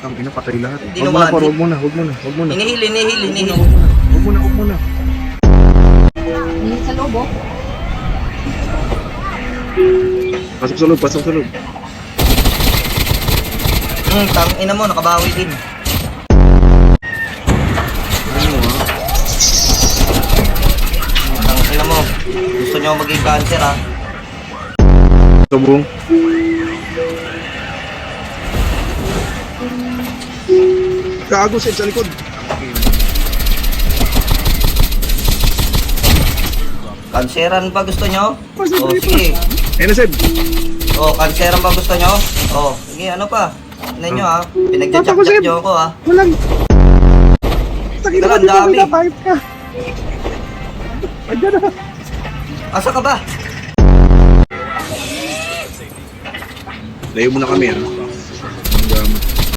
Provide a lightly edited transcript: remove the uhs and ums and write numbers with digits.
Ang ina, patay lahat. Hindi Huwag mo na, naman. Por. Huwag mo na, huwag mo na, huwag mo na. Hinihil. Huwag mo na, huwag mo na. Hindi sa loob, oh. Pasok sa loob, pasok sa loob. Tangina mo, nakabawi din. Ano ha? Tangina mo. Gusto nyo maging cancer ha? Subong. Gago, Seb, sa likod. Kanseran ba gusto nyo? O sige. Ayun na, Seb. O, kanseran ba gusto nyo? O, sige, ano pa? Tignan nyo ha. Pinagja-jack-jack nyo ako ha. Walang. Takina Tara, ang dami. Napahit ka. Andiyan na. Asa ka ba? Layo mo na kami, ha?